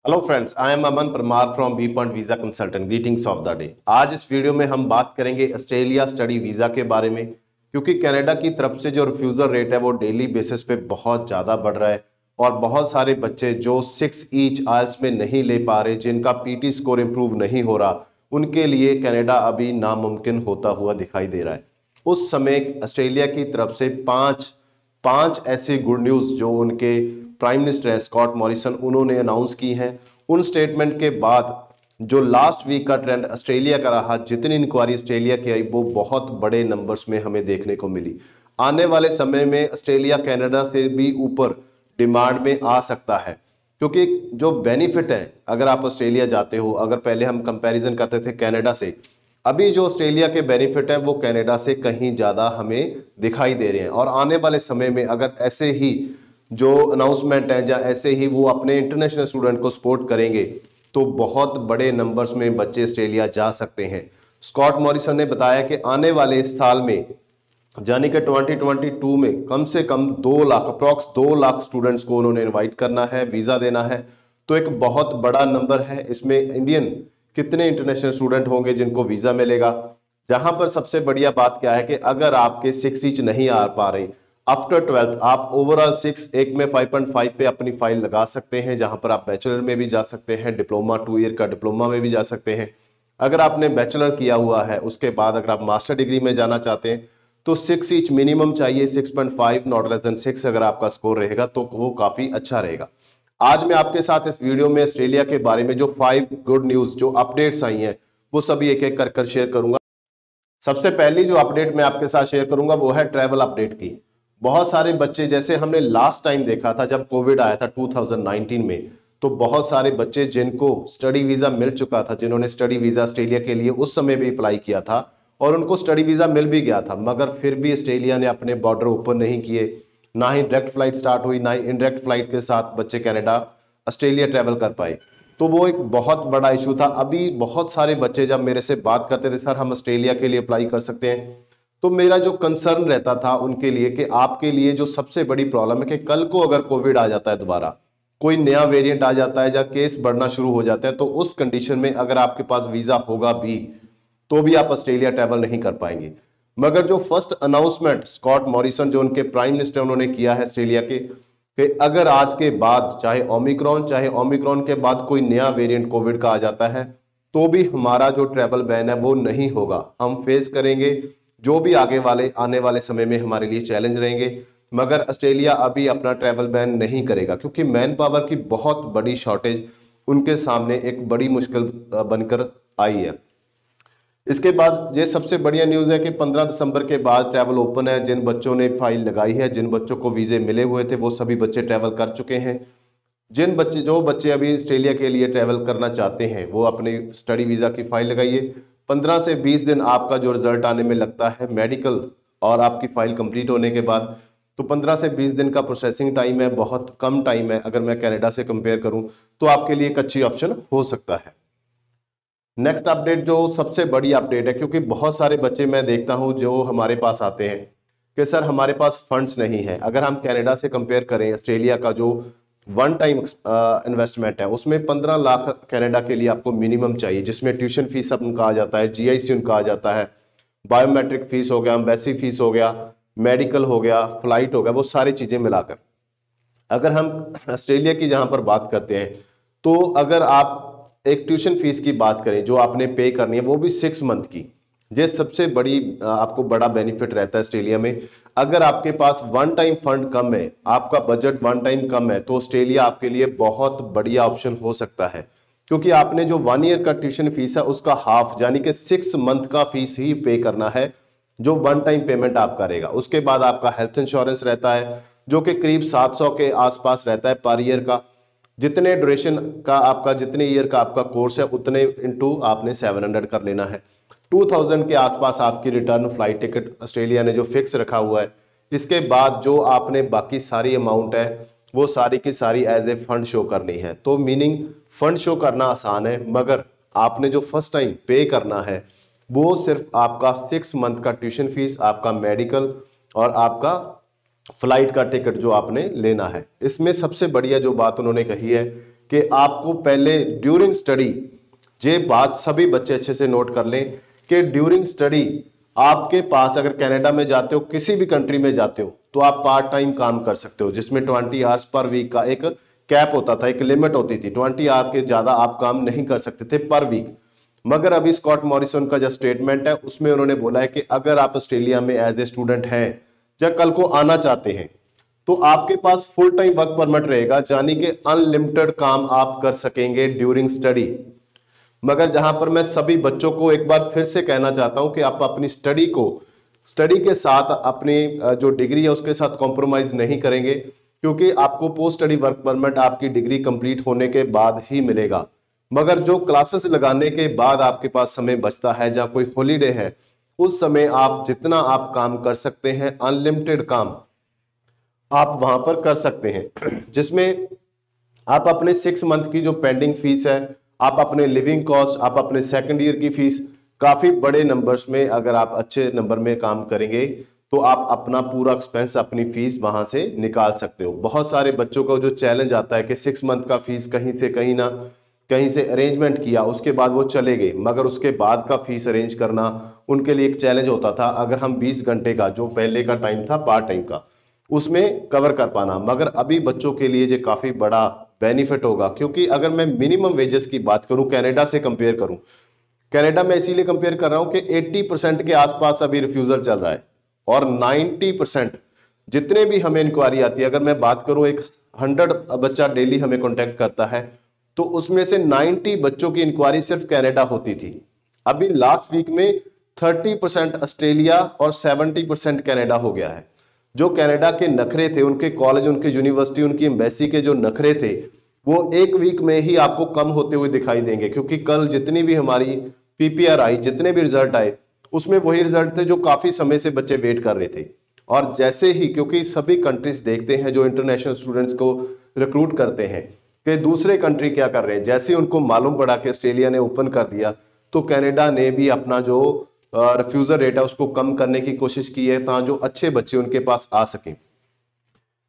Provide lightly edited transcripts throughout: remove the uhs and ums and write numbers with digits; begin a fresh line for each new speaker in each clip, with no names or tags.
Hello friends, I am Aman Parmar from B point visa consultant. Greetings of the day. आज इस video में हम बात करेंगे ऑस्ट्रेलिया स्टडी वीजा के बारे में, क्योंकि कनाडा की तरफ से जो रिफ्यूजल रेट है वो डेली बेसिस पे बहुत ज़्यादा बढ़ रहा है और बहुत सारे बच्चे जो 6 ईच आइल्स में नहीं ले पा रहे, जिनका पीटी स्कोर इंप्रूव नहीं हो रहा, उनके लिए कनाडा अभी नामुमकिन होता हुआ दिखाई दे रहा है। उस समय ऑस्ट्रेलिया की तरफ से पांच ऐसे गुड न्यूज़ जो उनके प्राइम मिनिस्टर है स्कॉट मॉरिसन, उन्होंने अनाउंस की हैं। उन स्टेटमेंट के बाद जो लास्ट वीक का ट्रेंड ऑस्ट्रेलिया का रहा, जितनी इंक्वायरी ऑस्ट्रेलिया की आई वो बहुत बड़े नंबर्स में हमें देखने को मिली। आने वाले समय में ऑस्ट्रेलिया कनाडा से भी ऊपर डिमांड में आ सकता है, क्योंकि जो बेनिफिट है, अगर आप ऑस्ट्रेलिया जाते हो, अगर पहले हम कंपैरिजन करते थे कनाडा से, अभी जो ऑस्ट्रेलिया के बेनिफिट है वो कनाडा से कहीं ज़्यादा हमें दिखाई दे रहे हैं। और आने वाले समय में अगर ऐसे ही जो अनाउंसमेंट है या ऐसे ही वो अपने इंटरनेशनल स्टूडेंट को सपोर्ट करेंगे तो बहुत बड़े नंबर्स में बच्चे ऑस्ट्रेलिया जा सकते हैं। स्कॉट मॉरिसन ने बताया कि आने वाले साल में, यानी कि 2022 में, कम से कम 2 लाख, अप्रॉक्स 2 लाख स्टूडेंट्स को उन्होंने इनवाइट करना है, वीज़ा देना है। तो एक बहुत बड़ा नंबर है। इसमें इंडियन कितने इंटरनेशनल स्टूडेंट होंगे जिनको वीज़ा मिलेगा। जहां पर सबसे बढ़िया बात क्या है कि अगर आपके 6 ईच नहीं आ पा रहे, आफ्टर 12th आप ओवरऑल 6 एक में 5.5 पे अपनी फाइल लगा सकते हैं, जहां पर आप बैचलर में भी जा सकते हैं, डिप्लोमा 2 ईयर का डिप्लोमा में भी जा सकते हैं। अगर आपने बैचलर किया हुआ है, उसके बाद अगर आप मास्टर डिग्री में जाना चाहते हैं तो 6 ईच मिनिमम चाहिए, 6.5 नॉट लेस देन 6 अगर आपका स्कोर रहेगा तो वो काफी अच्छा रहेगा। आज मैं आपके साथ इस वीडियो में ऑस्ट्रेलिया के बारे में जो 5 गुड न्यूज, जो अपडेट्स आई हैं, वो सभी एक एक कर शेयर करूंगा। सबसे पहली जो अपडेट मैं आपके साथ शेयर करूंगा वो है ट्रैवल अपडेट की। बहुत सारे बच्चे, जैसे हमने लास्ट टाइम देखा था जब कोविड आया था 2019 में, तो बहुत सारे बच्चे जिनको स्टडी वीजा मिल चुका था, जिन्होंने स्टडी वीजा ऑस्ट्रेलिया के लिए उस समय भी अप्लाई किया था और उनको स्टडी वीजा मिल भी गया था, मगर फिर भी ऑस्ट्रेलिया ने अपने बॉर्डर ओपन नहीं किए, ना ही डायरेक्ट फ्लाइट स्टार्ट हुई, ना ही इनडायरेक्ट फ्लाइट के साथ बच्चे कनाडा ऑस्ट्रेलिया ट्रैवल कर पाए। तो वो एक बहुत बड़ा इशू था। अभी बहुत सारे बच्चे जब मेरे से बात करते थे, सर हम ऑस्ट्रेलिया के लिए अप्लाई कर सकते हैं, तो मेरा जो कंसर्न रहता था उनके लिए कि आपके लिए जो सबसे बड़ी प्रॉब्लम है कि कल को अगर कोविड आ जाता है, दोबारा कोई नया वेरिएंट आ जाता है या केस बढ़ना शुरू हो जाता है, तो उस कंडीशन में अगर आपके पास वीजा होगा भी तो भी आप ऑस्ट्रेलिया ट्रैवल नहीं कर पाएंगे। मगर जो फर्स्ट अनाउंसमेंट स्कॉट मॉरिसन, जो उनके प्राइम मिनिस्टर, उन्होंने किया है ऑस्ट्रेलिया के, कि अगर आज के बाद चाहे ओमिक्रॉन के बाद कोई नया वेरिएंट कोविड का आ जाता है तो भी हमारा जो ट्रैवल बैन है वो नहीं होगा, हम फेस करेंगे जो भी आने वाले समय में हमारे लिए चैलेंज रहेंगे। मगर ऑस्ट्रेलिया अभी अपना ट्रैवल बैन नहीं करेगा, क्योंकि मैन पावर की बहुत बड़ी शॉर्टेज उनके सामने एक बड़ी मुश्किल बनकर आई है। इसके बाद ये सबसे बढ़िया न्यूज़ है कि 15 दिसंबर के बाद ट्रैवल ओपन है। जिन बच्चों ने फाइल लगाई है, जिन बच्चों को वीज़े मिले हुए थे, वो सभी बच्चे ट्रैवल कर चुके हैं। जो बच्चे अभी ऑस्ट्रेलिया के लिए ट्रैवल करना चाहते हैं वो अपने स्टडी वीज़ा की फाइल लगाइए। 15 से 20 दिन आपका जो रिजल्ट आने में लगता है मेडिकल और आपकी फाइल कंप्लीट होने के बाद, तो 15 से 20 दिन का प्रोसेसिंग टाइम है, बहुत कम टाइम है। अगर मैं कनाडा से कंपेयर करूं तो आपके लिए एक अच्छी ऑप्शन हो सकता है। नेक्स्ट अपडेट जो सबसे बड़ी अपडेट है, क्योंकि बहुत सारे बच्चे मैं देखता हूं जो हमारे पास आते हैं कि सर हमारे पास फंड्स नहीं है। अगर हम कनाडा से कंपेयर करें, ऑस्ट्रेलिया का जो वन टाइम इन्वेस्टमेंट है उसमें 15 लाख कनाडा के लिए आपको मिनिमम चाहिए, जिसमें ट्यूशन फीस सब उनका आ जाता है, जीआईसी उनका आ जाता है, बायोमेट्रिक फीस हो गया, एम्बेसी फीस हो गया, मेडिकल हो गया, फ्लाइट हो गया, वो सारी चीज़ें मिलाकर। अगर हम ऑस्ट्रेलिया की जहाँ पर बात करते हैं, तो अगर आप एक ट्यूशन फीस की बात करें जो आपने पे करनी है, वो भी 6 मंथ की, ये सबसे बड़ी आपको बड़ा बेनिफिट रहता है ऑस्ट्रेलिया में। अगर आपके पास वन टाइम फंड कम है, आपका बजट वन टाइम कम है, तो ऑस्ट्रेलिया आपके लिए बहुत बढ़िया ऑप्शन हो सकता है, क्योंकि आपने जो 1 ईयर का ट्यूशन फीस है उसका हाफ, यानी कि 6 मंथ का फीस ही पे करना है, जो वन टाइम पेमेंट आपका रहेगा। उसके बाद आपका हेल्थ इंश्योरेंस रहता है जो कि करीब 700 के आसपास रहता है पर ईयर का। जितने ड्यूरेशन का आपका, जितने ईयर का आपका कोर्स है, उतने इंटू आपने 700 कर लेना है। 2000 के आसपास आपकी रिटर्न फ्लाइट टिकट ऑस्ट्रेलिया ने जो फिक्स रखा हुआ है। इसके बाद जो आपने बाकी सारी अमाउंट है वो सारी की सारी एज ए फंड शो करनी है। तो मीनिंग फंड शो करना आसान है, मगर आपने जो फर्स्ट टाइम पे करना है वो सिर्फ आपका 6 मंथ का ट्यूशन फीस, आपका मेडिकल और आपका फ्लाइट का टिकट जो आपने लेना है। इसमें सबसे बढ़िया जो बात उन्होंने कही है कि आपको पहले ड्यूरिंग स्टडी, ये बात सभी बच्चे अच्छे से नोट कर लें कि ड्यूरिंग स्टडी आपके पास, अगर कनाडा में जाते हो, किसी भी कंट्री में जाते हो, तो आप पार्ट टाइम काम कर सकते हो, जिसमें 20 आवर्स पर वीक का एक कैप होता था, एक लिमिट होती थी। 20 आवर के ज्यादा आप काम नहीं कर सकते थे पर वीक। मगर अभी स्कॉट मॉरिसन का जो स्टेटमेंट है उसमें उन्होंने बोला है कि अगर आप ऑस्ट्रेलिया में एज ए स्टूडेंट हैं या कल को आना चाहते हैं तो आपके पास फुल टाइम वर्क परमिट रहेगा, यानी कि अनलिमिटेड काम आप कर सकेंगे ड्यूरिंग स्टडी। मगर जहां पर मैं सभी बच्चों को एक बार फिर से कहना चाहता हूं कि आप अपनी स्टडी के साथ अपनी जो डिग्री है उसके साथ कॉम्प्रोमाइज नहीं करेंगे, क्योंकि आपको पोस्ट स्टडी वर्क परमिट आपकी डिग्री कंप्लीट होने के बाद ही मिलेगा। मगर जो क्लासेस लगाने के बाद आपके पास समय बचता है, जहाँ कोई हॉलीडे है, उस समय आप जितना आप काम कर सकते हैं, अनलिमिटेड काम आप वहां पर कर सकते हैं, जिसमें आप अपने 6 मंथ की जो पेंडिंग फीस है, आप अपने लिविंग कॉस्ट, आप अपने सेकंड ईयर की फीस, काफी बड़े नंबर्स में अगर आप अच्छे नंबर में काम करेंगे तो आप अपना पूरा एक्सपेंस, अपनी फीस वहां से निकाल सकते हो। बहुत सारे बच्चों का जो चैलेंज आता है कि 6 मंथ का फीस कहीं से अरेंजमेंट किया, उसके बाद वो चले गए, मगर उसके बाद का फीस अरेंज करना उनके लिए एक चैलेंज होता था। अगर हम 20 घंटे का जो पहले का टाइम था पार्ट टाइम का, उसमें कवर कर पाना, मगर अभी बच्चों के लिए ये काफी बड़ा बेनिफिट होगा। क्योंकि अगर मैं मिनिमम वेजेस की बात करूं, कनाडा से कंपेयर करूं, कनाडा में इसीलिए कंपेयर कर रहा हूं कि 80% के आसपास अभी रिफ्यूजल चल रहा है, और 90% जितने भी हमें इंक्वायरी आती है, अगर मैं बात करूं, एक 100 बच्चा डेली हमें कॉन्टेक्ट करता है, तो उसमें से 90 बच्चों की इंक्वायरी सिर्फ कनाडा होती थी। अभी लास्ट वीक में 30% ऑस्ट्रेलिया और 70% कनाडा हो गया है। जो कनाडा के नखरे थे, उनके कॉलेज, उनके यूनिवर्सिटी, उनकी एम्बेसी के जो नखरे थे, वो एक वीक में ही आपको कम होते हुए दिखाई देंगे। क्योंकि कल जितनी भी हमारी पीपीआर आई, जितने भी रिजल्ट आए, उसमें वही रिजल्ट थे जो काफी समय से बच्चे वेट कर रहे थे। और जैसे ही, क्योंकि सभी कंट्रीज देखते हैं जो इंटरनेशनल स्टूडेंट्स को रिक्रूट करते हैं कि दूसरे कंट्री क्या कर रहे हैं, जैसे उनको मालूम पड़ा कि ऑस्ट्रेलिया ने ओपन कर दिया, तो कनाडा ने भी अपना जो रिफ्यूजल रेट है उसको कम करने की कोशिश की है, ताकि जो अच्छे बच्चे उनके पास आ सकें।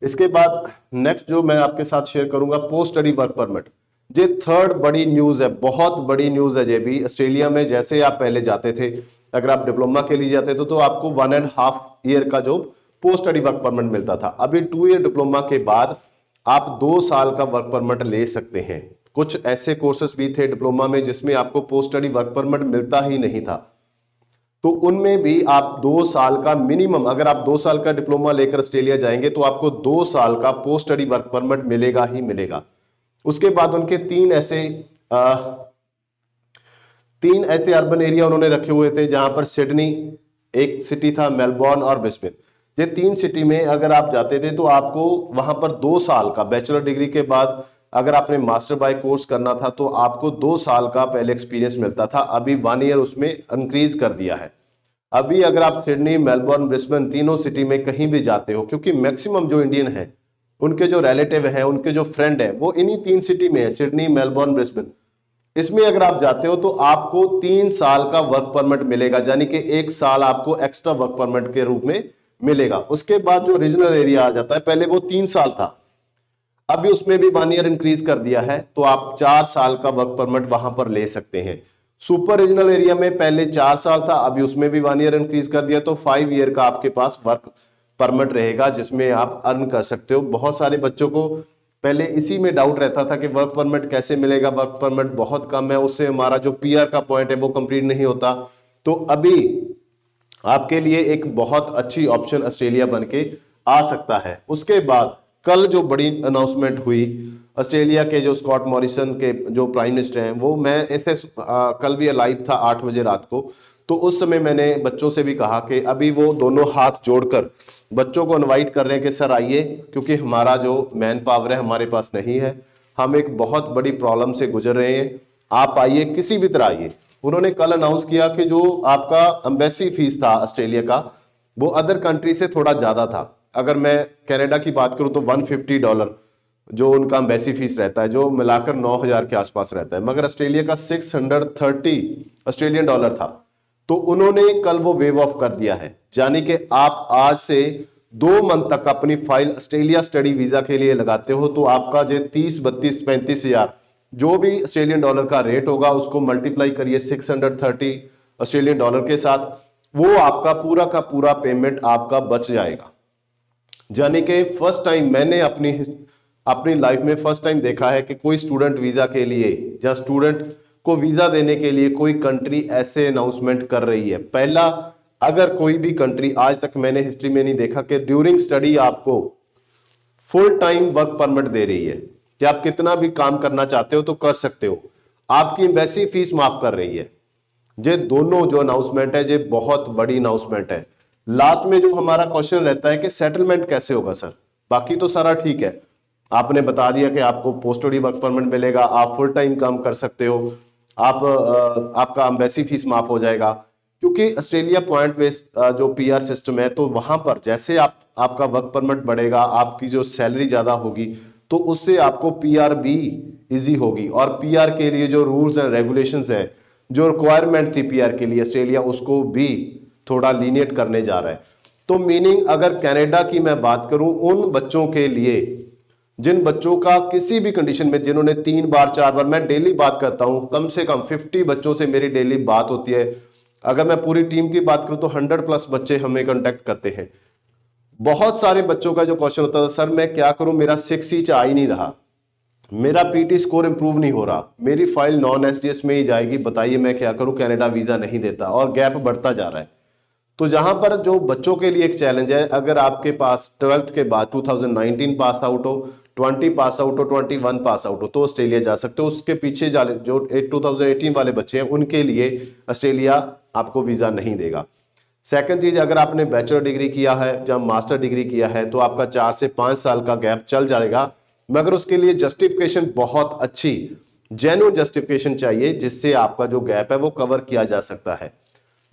इसके बाद नेक्स्ट जो मैं आपके साथ शेयर करूंगा, पोस्ट स्टडी वर्क परमिट। ये थर्ड बड़ी न्यूज है, बहुत बड़ी न्यूज है ये भी। ऑस्ट्रेलिया में जैसे आप पहले जाते थे, अगर आप डिप्लोमा के लिए जाते थे तो आपको 1.5 ईयर का जो पोस्ट स्टडी वर्क परमिट मिलता था। अभी 2 ईयर डिप्लोमा के बाद आप 2 साल का वर्क परमिट ले सकते हैं। कुछ ऐसे कोर्सेस भी थे डिप्लोमा में जिसमें आपको पोस्ट स्टडी वर्क परमिट मिलता ही नहीं था, तो उनमें भी आप 2 साल का मिनिमम, अगर आप 2 साल का डिप्लोमा लेकर ऑस्ट्रेलिया जाएंगे तो आपको 2 साल का पोस्ट स्टडी वर्क परमिट मिलेगा ही मिलेगा। उसके बाद उनके 3 ऐसे अर्बन एरिया उन्होंने रखे हुए थे, जहां पर सिडनी एक सिटी था, मेलबोर्न और ब्रिस्बेन। ये 3 सिटी में अगर आप जाते थे तो आपको वहां पर 2 साल का बैचलर डिग्री के बाद, अगर आपने मास्टर बाय कोर्स करना था तो आपको 2 साल का पहले एक्सपीरियंस मिलता था। अभी 1 ईयर उसमें इंक्रीज कर दिया है। अभी अगर आप सिडनी, मेलबोर्न, ब्रिस्बेन तीनों सिटी में कहीं भी जाते हो, क्योंकि मैक्सिमम जो इंडियन है, उनके जो रिलेटिव हैं, उनके जो फ्रेंड है, वो इन्हीं 3 सिटी में है, सिडनी, मेलबोर्न, ब्रिस्बेन। इसमें अगर आप जाते हो तो आपको 3 साल का वर्क परमिट मिलेगा, यानी कि 1 साल आपको एक्स्ट्रा वर्क परमिट के रूप में मिलेगा। उसके बाद जो रीजनल एरिया आ जाता है, पहले वो 3 साल था, अभी उसमें भी 1 ईयर इंक्रीज कर दिया है, तो आप 4 साल का वर्क परमिट वहां पर ले सकते हैं। सुपर रीजनल एरिया में पहले 4 साल था, अभी उसमें भी 1 ईयर इंक्रीज कर दिया, तो 5 ईयर का आपके पास वर्क परमिट रहेगा, जिसमें आप अर्न कर सकते हो। बहुत सारे बच्चों को पहले इसी में डाउट रहता था कि वर्क परमिट कैसे मिलेगा, वर्क परमिट बहुत कम है, उससे हमारा जो पीआर का पॉइंट है वो कंप्लीट नहीं होता। तो अभी आपके लिए एक बहुत अच्छी ऑप्शन ऑस्ट्रेलिया बन के आ सकता है। उसके बाद कल जो बड़ी अनाउंसमेंट हुई ऑस्ट्रेलिया के, जो स्कॉट मॉरिसन के जो प्राइम मिनिस्टर हैं, वो मैं ऐसे कल भी लाइव था 8 बजे रात को, तो उस समय मैंने बच्चों से भी कहा कि अभी वो दोनों हाथ जोड़कर बच्चों को इनवाइट कर रहे हैं कि सर आइए, क्योंकि हमारा जो मैन पावर है हमारे पास नहीं है, हम एक बहुत बड़ी प्रॉब्लम से गुजर रहे हैं, आप आइए, किसी भी तरह आइए। उन्होंने कल अनाउंस किया कि जो आपका एम्बेसी फीस था ऑस्ट्रेलिया का, वो अदर कंट्री से थोड़ा ज्यादा था। अगर मैं कनाडा की बात करूं तो $150 जो उनका एम्बेसी फीस रहता है, जो मिलाकर 9,000 के आसपास रहता है, मगर ऑस्ट्रेलिया का 630 ऑस्ट्रेलियन डॉलर था। तो उन्होंने कल वो वेव ऑफ कर दिया है, यानी कि आप आज से 2 मंथ तक अपनी फाइल ऑस्ट्रेलिया स्टडी वीजा के लिए लगाते हो तो आपका जो 30, 32, 35 हजार जो भी ऑस्ट्रेलियन डॉलर का रेट होगा उसको मल्टीप्लाई करिए 630 ऑस्ट्रेलियन डॉलर के साथ, वो आपका पूरा का पूरा पेमेंट आपका बच जाएगा। यानी कि फर्स्ट टाइम मैंने अपनी लाइफ में फर्स्ट टाइम देखा है कि कोई स्टूडेंट वीजा के लिए या स्टूडेंट को वीजा देने के लिए कोई कंट्री ऐसे अनाउंसमेंट कर रही है। पहला, अगर कोई भी कंट्री आज तक मैंने हिस्ट्री में नहीं देखा कि ड्यूरिंग स्टडी आपको फुल टाइम वर्क परमिट दे रही है कि आप कितना भी काम करना चाहते हो तो कर सकते हो, आपकी एम्बेसी फीस माफ कर रही है। ये दोनों जो अनाउंसमेंट है ये बहुत बड़ी अनाउंसमेंट है। लास्ट में जो हमारा क्वेश्चन रहता है कि सेटलमेंट कैसे होगा सर, बाकी तो सारा ठीक है, आपने बता दिया कि आपको पोस्ट स्टडी वर्क परमिट मिलेगा, आप फुल टाइम काम कर सकते हो, आपका एम्बेसी फीस माफ हो जाएगा। क्योंकि ऑस्ट्रेलिया पॉइंट बेस्ड जो पीआर सिस्टम है तो वहां पर जैसे आपका वर्क परमिट बढ़ेगा, आपकी जो सैलरी ज्यादा होगी तो उससे आपको पीआर भी इजी होगी। और पीआर के लिए जो रूल्स एंड रेगुलेशंस है, जो रिक्वायरमेंट थी पीआर के लिए ऑस्ट्रेलिया, उसको भी थोड़ा लीनिएट करने जा रहा है। तो मीनिंग अगर कनाडा की मैं बात करूं, उन बच्चों के लिए जिन बच्चों का किसी भी कंडीशन में, जिन्होंने 3 बार 4 बार, मैं डेली बात करता हूं, कम से कम 50 बच्चों से मेरी डेली बात होती है। अगर मैं पूरी टीम की बात करूं तो 100+ बच्चे हमें कांटेक्ट करते हैं। बहुत सारे बच्चों का जो क्वेश्चन होता था, सर मैं क्या करूं, मेरा 6 आ ही नहीं रहा, मेरा पीटी स्कोर इंप्रूव नहीं हो रहा, मेरी फाइल नॉन एसडीएस में ही जाएगी, बताइए मैं क्या करूं, कनाडा वीजा नहीं देता और गैप बढ़ता जा रहा है। तो जहां पर जो बच्चों के लिए एक चैलेंज है, अगर आपके पास 12th के बाद 2019 पास आउट हो, 20 पास आउट हो, 21 पास आउट हो तो ऑस्ट्रेलिया जा सकते हो। उसके पीछे जो 2018 वाले बच्चे हैं उनके लिए ऑस्ट्रेलिया आपको वीजा नहीं देगा। सेकंड चीज, अगर आपने बैचलर डिग्री किया है या मास्टर डिग्री किया है तो आपका 4 से 5 साल का गैप चल जाएगा, मगर उसके लिए जस्टिफिकेशन बहुत अच्छी जेन्युइन जस्टिफिकेशन चाहिए जिससे आपका जो गैप है वो कवर किया जा सकता है।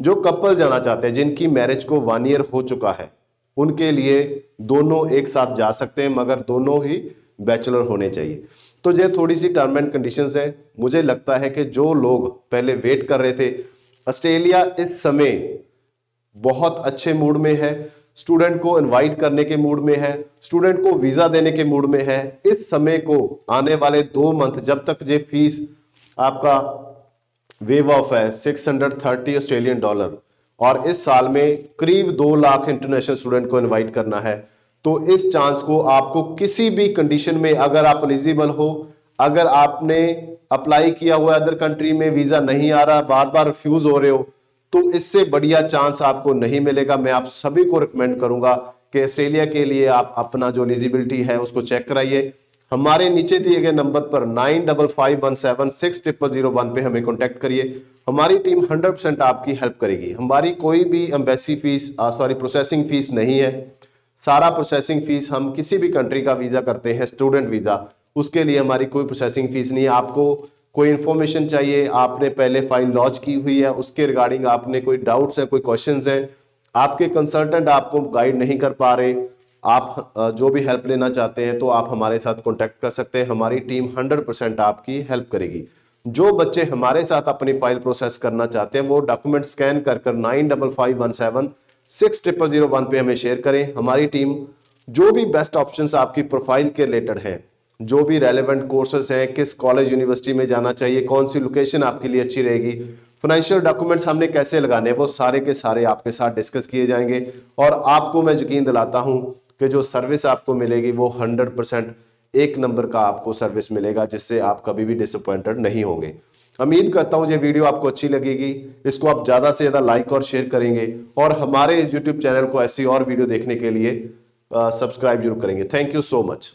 जो कपल जाना चाहते हैं, जिनकी मैरिज को 1 ईयर हो चुका है, उनके लिए दोनों एक साथ जा सकते हैं, मगर दोनों ही बैचलर होने चाहिए। तो ये थोड़ी सी टर्म एंड कंडीशंस है। मुझे लगता है कि जो लोग पहले वेट कर रहे थे, ऑस्ट्रेलिया इस समय बहुत अच्छे मूड में है, स्टूडेंट को इनवाइट करने के मूड में है, स्टूडेंट को वीजा देने के मूड में है। इस समय को आने वाले 2 मंथ जब तक ये फीस आपका वेव ऑफ है 630 ऑस्ट्रेलियन डॉलर, और इस साल में करीब 2 लाख इंटरनेशनल स्टूडेंट को इनवाइट करना है, तो इस चांस को आपको किसी भी कंडीशन में, अगर आप एलिजिबल हो, अगर आपने अप्लाई किया हुआ अदर कंट्री में वीजा नहीं आ रहा, बार बार रिफ्यूज हो रहे हो, तो इससे बढ़िया चांस आपको नहीं मिलेगा। मैं आप सभी को रिकमेंड करूंगा कि ऑस्ट्रेलिया के लिए आप अपना जो एलिजिबिलिटी है उसको चेक कराइए। हमारे नीचे दिए गए नंबर पर 9551760001 पे हमें कांटेक्ट करिए। हमारी टीम 100% आपकी हेल्प करेगी। हमारी कोई भी एम्बेसी फीस प्रोसेसिंग फीस नहीं है। सारा प्रोसेसिंग फीस, हम किसी भी कंट्री का वीजा करते हैं, स्टूडेंट वीजा, उसके लिए हमारी कोई प्रोसेसिंग फीस नहीं है। आपको कोई इन्फॉर्मेशन चाहिए, आपने पहले फाइल लॉन्च की हुई है, उसके रिगार्डिंग आपने कोई डाउट्स है, कोई क्वेश्चंस है, आपके कंसल्टेंट आपको गाइड नहीं कर पा रहे, आप जो भी हेल्प लेना चाहते हैं तो आप हमारे साथ कांटेक्ट कर सकते हैं। हमारी टीम 100% आपकी हेल्प करेगी। जो बच्चे हमारे साथ अपनी फाइल प्रोसेस करना चाहते हैं वो डॉक्यूमेंट स्कैन कर 9551760001 पे हमें शेयर करें। हमारी टीम जो भी बेस्ट ऑप्शंस आपकी प्रोफाइल के रिलेटेड हैं, जो भी रेलेवेंट कोर्सेस हैं, किस कॉलेज यूनिवर्सिटी में जाना चाहिए, कौन सी लोकेशन आपके लिए अच्छी रहेगी, फाइनेंशियल डॉक्यूमेंट्स हमने कैसे लगाने हैं, वो सारे के सारे आपके साथ डिस्कस किए जाएंगे। और आपको मैं यकीन दिलाता हूं कि जो सर्विस आपको मिलेगी वो 100% एक नंबर का आपको सर्विस मिलेगा, जिससे आप कभी भी डिसअपॉइंटेड नहीं होंगे। उम्मीद करता हूं ये वीडियो आपको अच्छी लगेगी, इसको आप ज्यादा से ज्यादा लाइक और शेयर करेंगे, और हमारे यूट्यूब चैनल को ऐसी और वीडियो देखने के लिए सब्सक्राइब जरूर करेंगे। Thank you so much.